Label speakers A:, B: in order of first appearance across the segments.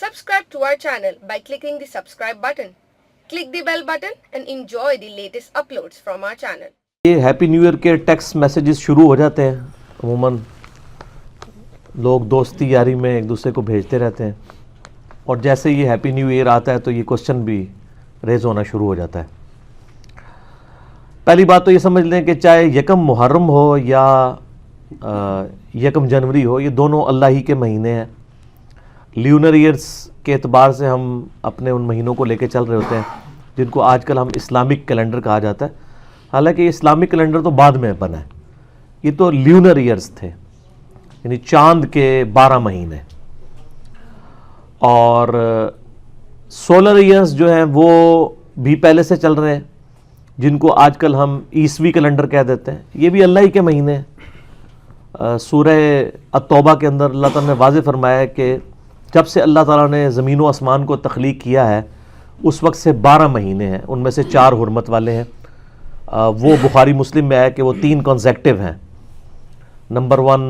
A: Subscribe to our channel by clicking the subscribe button. Click the bell button and enjoy the latest uploads from our channel.
B: یہ happy new year کے text messages شروع ہو جاتے ہیں. عموماً لوگ دوستی یاری میں ایک دوسرے کو بھیجتے رہتے ہیں اور جیسے یہ ہیپی نیو ایئر آتا ہے تو یہ کوسچن بھی ریز ہونا شروع ہو جاتا ہے. پہلی بات تو یہ سمجھ لیں کہ چاہے یکم محرم ہو یا یکم جنوری ہو، یہ دونوں اللہ ہی کے مہینے ہیں. لیونر ایئرس کے اعتبار سے ہم اپنے ان مہینوں کو لے کے چل رہے ہوتے ہیں جن کو آج کل ہم اسلامک کیلنڈر کہا جاتا ہے. حالانکہ یہ اسلامک کیلنڈر تو بعد میں بنا ہے، یہ تو لیونر ایئرس تھے، یعنی چاند کے 12 مہینے. اور سولر ایئرس جو ہیں وہ بھی پہلے سے چل رہے ہیں، جن کو آج کل ہم عیسوی کیلنڈر کہہ دیتے ہیں. یہ بھی اللہ ہی کے مہینے ہیں. سورہ التوبہ کے اندر اللہ تعالیٰ نے واضح فرمایا ہے کہ جب سے اللہ تعالیٰ نے زمین و آسمان کو تخلیق کیا ہے اس وقت سے 12 مہینے ہیں، ان میں سے 4 حرمت والے ہیں. وہ بخاری مسلم میں ہے کہ وہ 3 کنزیکٹیو ہیں. نمبر 1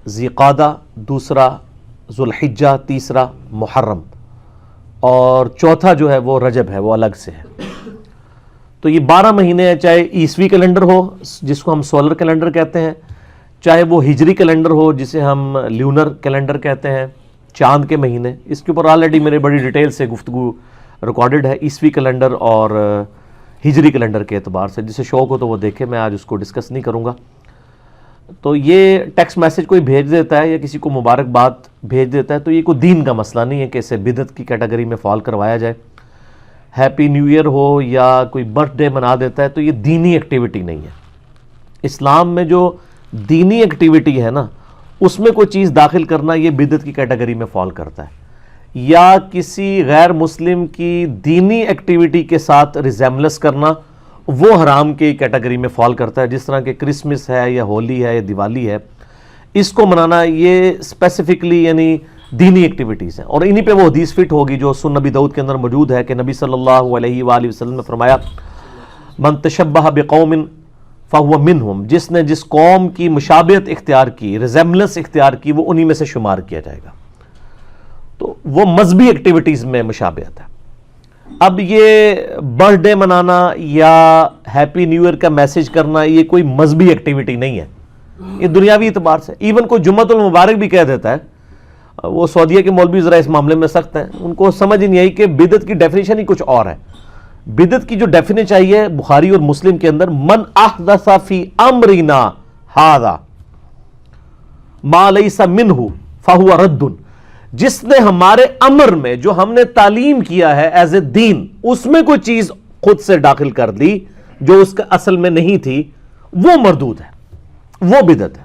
B: ذی قعدہ، دوسرا ذوالحجہ، تیسرا محرم، اور چوتھا جو ہے وہ رجب ہے، وہ الگ سے ہے. تو یہ 12 مہینے ہیں، چاہے عیسوی کیلنڈر ہو جس کو ہم سولر کیلنڈر کہتے ہیں، چاہے وہ ہجری کیلنڈر ہو جسے ہم لیونر کیلنڈر کہتے ہیں، چاند کے مہینے. اس کے اوپر آلریڈی میرے بڑی ڈیٹیل سے گفتگو ریکارڈڈ ہے عیسوی کیلنڈر اور ہجری کیلنڈر کے اعتبار سے. جسے شوق ہو تو وہ دیکھے، میں آج اس کو ڈسکس نہیں کروں گا. تو یہ ٹیکسٹ میسیج کوئی بھیج دیتا ہے یا کسی کو مبارکباد بھیج دیتا ہے تو یہ کوئی دین کا مسئلہ نہیں ہے کہ اسے بدعت کی کیٹیگری میں فال کروایا جائے. ہیپی نیو ایئر ہو یا کوئی برتھ ڈے منا دیتا ہے تو یہ دینی ایکٹیویٹی نہیں ہے. اسلام میں جو دینی ایکٹیویٹی ہے نا، اس میں کوئی چیز داخل کرنا یہ بدعت کی کیٹیگری میں فال کرتا ہے، یا کسی غیر مسلم کی دینی ایکٹیویٹی کے ساتھ ریزیملنس کرنا وہ حرام کی کیٹیگری میں فال کرتا ہے. جس طرح کہ کرسمس ہے یا ہولی ہے یا دیوالی ہے، اس کو منانا یہ اسپیسیفکلی یعنی دینی ایکٹیویٹیز ہیں. اور انہی پہ وہ حدیث فٹ ہوگی جو سنن نبی داؤد کے اندر موجود ہے کہ نبی صلی اللہ علیہ وآلہ وسلم نے فرمایا من تشبہ بقوم فہو منہم، جس نے جس قوم کی مشابہت اختیار کی، ریزیملنس اختیار کی، وہ انہی میں سے شمار کیا جائے گا. تو وہ مذہبی ایکٹیویٹیز میں مشابہت ہے. اب یہ برتھ ڈے منانا یا ہیپی نیو ایئر کا میسج کرنا یہ کوئی مذہبی ایکٹیویٹی نہیں ہے، یہ دنیاوی اعتبار سے. ایون کوئی جمعۃ المبارک بھی کہہ دیتا ہے. وہ سعودیہ کے مولوی ذرا اس معاملے میں سخت ہیں، ان کو سمجھ نہیں آئی کہ بدعت کی ڈیفینیشن ہی کچھ اور ہے. بدعت کی جو ڈیفینیشن چاہیے بخاری اور مسلم کے اندر، من احدث فی امرنا ھذا ما لیس منہ فہو رد، جس نے ہمارے امر میں جو ہم نے تعلیم کیا ہے ایز اے دین، اس میں کوئی چیز خود سے داخل کر دی جو اس کا اصل میں نہیں تھی، وہ مردود ہے، وہ بدعت ہے.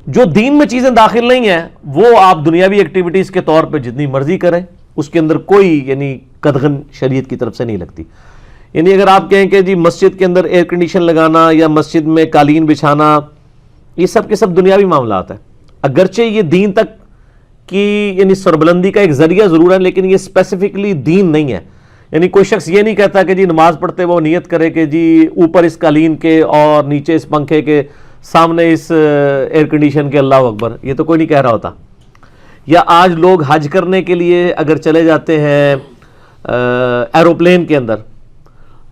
B: جو دین میں چیزیں داخل نہیں ہیں وہ آپ دنیاوی ایکٹیویٹیز کے طور پہ جتنی مرضی کریں، اس کے اندر کوئی یعنی قدغن شریعت کی طرف سے نہیں لگتی. یعنی اگر آپ کہیں کہ جی مسجد کے اندر ایئر کنڈیشن لگانا یا مسجد میں قالین بچھانا، یہ سب کے سب دنیاوی معاملات ہیں. اگرچہ یہ دین تک کی یعنی سربلندی کا ایک ذریعہ ضرور ہے، لیکن یہ اسپیسیفکلی دین نہیں ہے. یعنی کوئی شخص یہ نہیں کہتا کہ جی نماز پڑھتے وہ نیت کرے کہ جی اوپر اس قالین کے اور نیچے اس پنکھے کے، سامنے اس ایئر کنڈیشن کے اللہ اکبر، یہ تو کوئی نہیں کہہ رہا ہوتا. یا آج لوگ حج کرنے کے لیے اگر چلے جاتے ہیں ایروپلین کے اندر،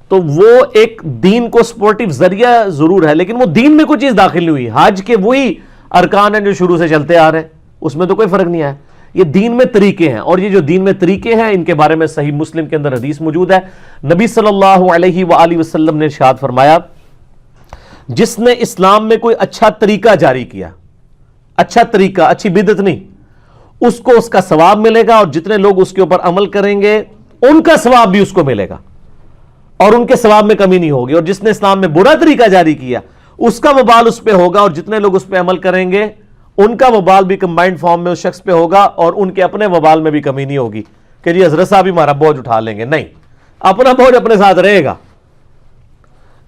B: تو وہ ایک دین کو سپورٹیو ذریعہ ضرور ہے، لیکن وہ دین میں کوئی چیز داخل نہیں ہوئی. حج کے وہی ارکان ہیں جو شروع سے چلتے آ رہے ہیں، اس میں تو کوئی فرق نہیں آیا. یہ دین میں طریقے ہیں، اور یہ جو دین میں طریقے ہیں ان کے بارے میں صحیح مسلم کے اندر حدیث موجود ہے. نبی صلی اللہ علیہ وآلہ وسلم نے ارشاد فرمایا جس نے اسلام میں کوئی اچھا طریقہ جاری کیا، اچھا طریقہ، اچھی بدعت نہیں، اس کو اس کا ثواب ملے گا، اور جتنے لوگ اس کے اوپر عمل کریں گے ان کا ثواب بھی اس کو ملے گا اور ان کے ثواب میں کمی نہیں ہوگی. اور جس نے اسلام میں برا طریقہ جاری کیا اس کا وبال اس پہ ہوگا، اور جتنے لوگ اس پہ عمل کریں گے ان کا وبال بھی کمبائنڈ فارم میں اس شخص پہ ہوگا، اور ان کے اپنے وبال میں بھی کمی نہیں ہوگی کہ جی حضرت صاحب ہمارا بوجھ اٹھا لیں گے. نہیں، اپنا بوجھ اپنے ساتھ رہے گا.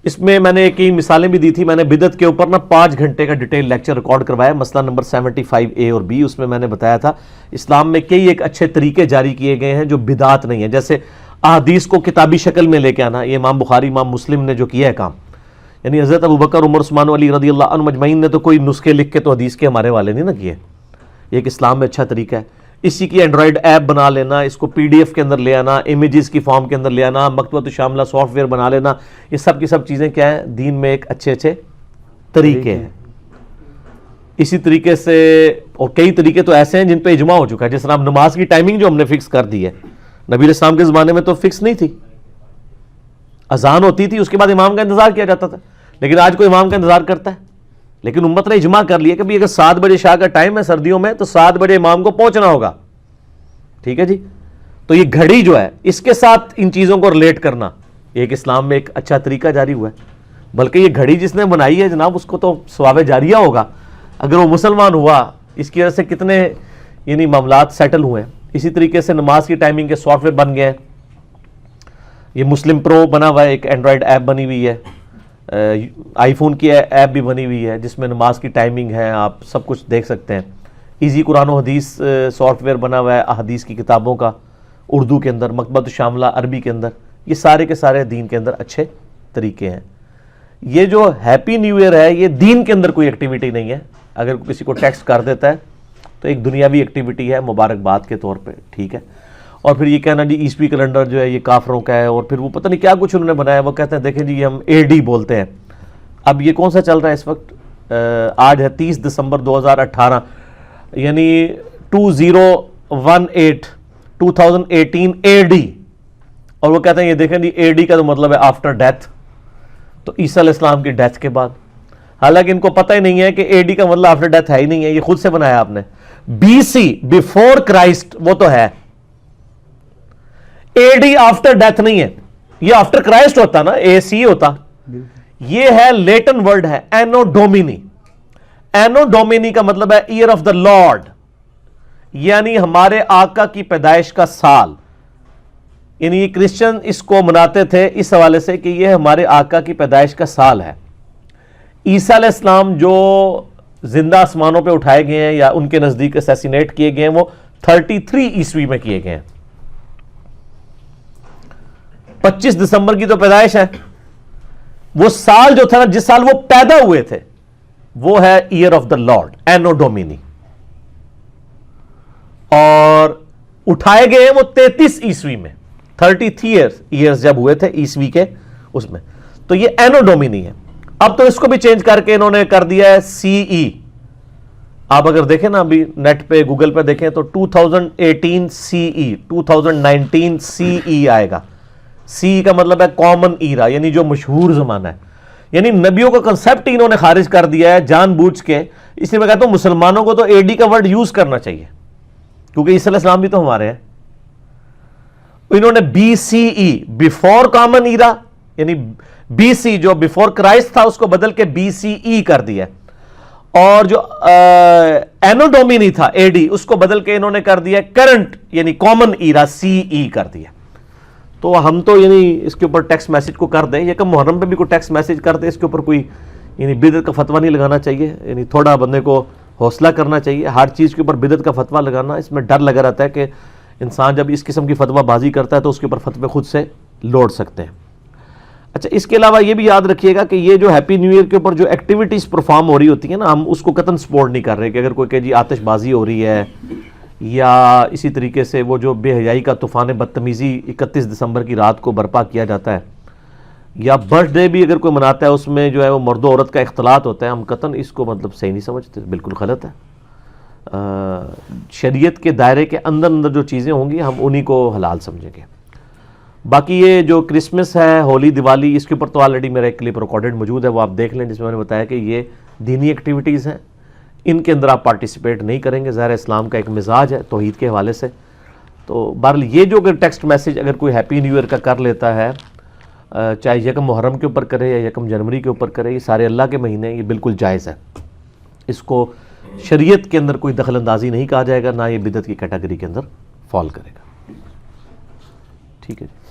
B: اس میں میں نے کئی مثالیں بھی دی تھی. میں نے بدعت کے اوپر 5 گھنٹے کا ڈیٹیل لیکچر ریکارڈ کروایا، مسئلہ نمبر 75A اور B. اس میں میں نے بتایا تھا اسلام میں کئی ایک اچھے طریقے جاری کیے گئے ہیں جو بدعت نہیں ہے. جیسے احادیث کو کتابی شکل میں لے کے آنا، یہ امام بخاری امام مسلم نے جو کیا ہے کام، یعنی حضرت ابوبکر عمر عثمان علی رضی اللہ عنہ مجمعین نے تو کوئی نسخے لکھ کے تو حدیث کے ہمارے والے نہیں نہ کیے. یہ ایک اسلام میں اچھا طریقہ ہے. اسی کی اینڈرائڈ ایپ بنا لینا, اس کو پی ڈی ایف کے اندر لے آنا, امیجز کی فارم کے اندر لے آنا, مکتبۃ الشاملہ سافٹ ویئر بنا لینا, یہ سب کی سب چیزیں کیا ہیں, دین میں ایک اچھے اچھے طریقے ہیں. اسی طریقے سے اور کئی طریقے تو ایسے ہیں جن پہ اجماع ہو چکا ہے. جس طرح نماز کی ٹائمنگ جو ہم نے فکس کر دی ہے, نبی علیہ السلام کے زمانے میں تو فکس نہیں تھی, اذان ہوتی تھی اس کے بعد امام کا انتظار کیا جاتا تھا, لیکن آج کوئی امام کا انتظار کرتا ہے. لیکن امت نے اجماع کر لیا کہ بھی اگر 7 بجے عشاء کا ٹائم ہے سردیوں میں تو 7 بجے امام کو پہنچنا ہوگا. ٹھیک ہے جی. تو یہ گھڑی جو ہے اس کے ساتھ ان چیزوں کو ریلیٹ کرنا یہ ایک اسلام میں ایک اچھا طریقہ جاری ہوا ہے. بلکہ یہ گھڑی جس نے بنائی ہے جناب, اس کو تو ثواب جاریہ ہوگا اگر وہ مسلمان ہوا. اس کی وجہ سے کتنے یعنی معاملات سیٹل ہوئے ہیں. اسی طریقے سے نماز کی ٹائمنگ کے سافٹ ویئر بن گئے ہیں. یہ مسلم پرو بنا ہوا ہے, ایک اینڈرائڈ ایپ بنی ہوئی ہے, آئی فون کی ایپ بھی بنی ہوئی ہے جس میں نماز کی ٹائمنگ ہے, آپ سب کچھ دیکھ سکتے ہیں. ایزی قرآن و حدیث سافٹ ویئر بنا ہوا ہے احادیث کی کتابوں کا, اردو کے اندر, مکتبۃ الشاملہ عربی کے اندر. یہ سارے کے سارے دین کے اندر اچھے طریقے ہیں. یہ جو ہیپی نیو ایئر ہے یہ دین کے اندر کوئی ایکٹیویٹی نہیں ہے. اگر کسی کو ٹیکسٹ کر دیتا ہے تو ایک دنیاوی ایکٹیویٹی ہے مبارکباد کے طور پہ, ٹھیک ہے. اور پھر یہ کہنا جی عیسوی کیلنڈر جو ہے یہ کافروں کا ہے, اور پھر وہ پتہ نہیں کیا کچھ انہوں نے بنایا. وہ کہتے ہیں دیکھیں جی ہم اے ڈی بولتے ہیں. اب یہ کون سا چل رہا ہے اس وقت, آج ہے 30 دسمبر 2018, یعنی 2018 اے ڈی. اور وہ کہتے ہیں یہ دیکھیں جی اے ڈی کا تو مطلب ہے آفٹر ڈیتھ, تو عیسیٰ علیہ السلام کی ڈیتھ کے بعد. حالانکہ ان کو پتہ ہی نہیں ہے کہ اے ڈی کا مطلب آفٹر ڈیتھ ہے ہی نہیں ہے, یہ خود سے بنایا آپ نے. بی سی بیفور کرائسٹ وہ تو ہے, اے ڈی آفٹر ڈیتھ نہیں ہے. یہ آفٹر کرائسٹ ہوتا نا, اے سی ہوتا. یہ ہے لیٹن ورڈ ہے اینو ڈومینی. اینو ڈومینی کا مطلب ہے ایئر آف دا لارڈ, یعنی ہمارے آقا کی پیدائش کا سال. یعنی یہ کرسچن اس کو مناتے تھے اس حوالے سے کہ یہ ہمارے آقا کی پیدائش کا سال ہے. عیسیٰ علیہ السلام جو زندہ آسمانوں پہ اٹھائے گئے ہیں یا ان کے نزدیک اسیسینیٹ کیے گئے ہیں وہ 33 عیسوی میں کیے گئے ہیں. 25 دسمبر کی تو پیدائش ہے. وہ سال جو تھا نا جس سال وہ پیدا ہوئے تھے وہ ہے ایئر آف دا لارڈ, اینو ڈومینی. اور اٹھائے گئے ہیں وہ 33 عیسوی میں, 33 ایئرز جب ہوئے تھے عیسوی کے اس میں, تو یہ اینو ڈومینی ہے. اب تو اس کو بھی چینج کر کے انہوں نے کر دیا ہے سی ای. آپ اگر دیکھیں نا ابھی نیٹ پہ گوگل پہ دیکھیں تو 2018 سی ای, 2019 سی ای آئے گا. سی کا مطلب ہے کامن ایرا, یعنی جو مشہور زمانہ ہے. یعنی نبیوں کا کنسیپٹ ہی انہوں نے خارج کر دیا ہے جان بوجھ کے. اس لیے میں کہتا ہوں مسلمانوں کو تو اے ڈی کا ورڈ یوز کرنا چاہیے کیونکہ عیسیٰ علیہ السلام بھی تو ہمارے ہیں. انہوں نے بی سی ای بیفور کامن ایرا, یعنی بی سی جو بیفور کرائسٹ تھا اس کو بدل کے بی سی ای کر دیا, اور جو اینو ڈومینی تھا اے ڈی اس کو بدل کے انہوں نے کر دیا کرنٹ یعنی کامن ایرا سی ای کر دیا. تو ہم تو یعنی اس کے اوپر ٹیکسٹ میسج کو کر دیں, یکم محرم پہ بھی کوئی ٹیکسٹ میسج کر دیں, اس کے اوپر کوئی یعنی بدعت کا فتویٰ نہیں لگانا چاہیے. یعنی تھوڑا بندے کو حوصلہ کرنا چاہیے. ہر چیز کے اوپر بدعت کا فتویٰ لگانا, اس میں ڈر لگا رہتا ہے کہ انسان جب اس قسم کی فتویٰ بازی کرتا ہے تو اس کے اوپر فتوے خود سے لوٹ سکتے ہیں. اچھا, اس کے علاوہ یہ بھی یاد رکھیے گا کہ یہ جو ہیپی نیو ایئر کے اوپر جو ایکٹیویٹیز پرفارم ہو رہی ہوتی ہیں نا, ہم اس کو قطعاً سپورٹ نہیں کر رہے کہ اگر کوئی کہ جی آتش بازی ہو رہی ہے, یا اسی طریقے سے وہ جو بے حیائی کا طوفان بدتمیزی 31 دسمبر کی رات کو برپا کیا جاتا ہے, یا برتھ ڈے بھی اگر کوئی مناتا ہے اس میں جو ہے وہ مرد و عورت کا اختلاط ہوتا ہے, ہم قطعاً اس کو مطلب صحیح نہیں سمجھتے, بالکل غلط ہے. شریعت کے دائرے کے اندر اندر جو چیزیں ہوں گی ہم انہی کو حلال سمجھیں گے. باقی یہ جو کرسمس ہے, ہولی, دیوالی, اس کے اوپر تو آلریڈی میرا ایک کلپ ریکارڈڈ موجود ہے, وہ آپ دیکھ لیں, جس میں میں نے بتایا کہ یہ دینی ایکٹیویٹیز ہیں, ان کے اندر آپ پارٹیسپیٹ نہیں کریں گے. ظاہر اسلام کا ایک مزاج ہے توحید کے حوالے سے. تو بہرحال یہ جو اگر ٹیکسٹ میسج اگر کوئی ہیپی نیو ایئر کا کر لیتا ہے, چاہے یکم محرم کے اوپر کرے یا یکم جنوری کے اوپر کرے, یہ سارے اللہ کے مہینے ہیں, یہ بالکل جائز ہے. اس کو شریعت کے اندر کوئی دخل اندازی نہیں کہا جائے گا, نہ یہ بدعت کی کیٹیگری کے اندر فال کرے گا. ٹھیک ہے جی.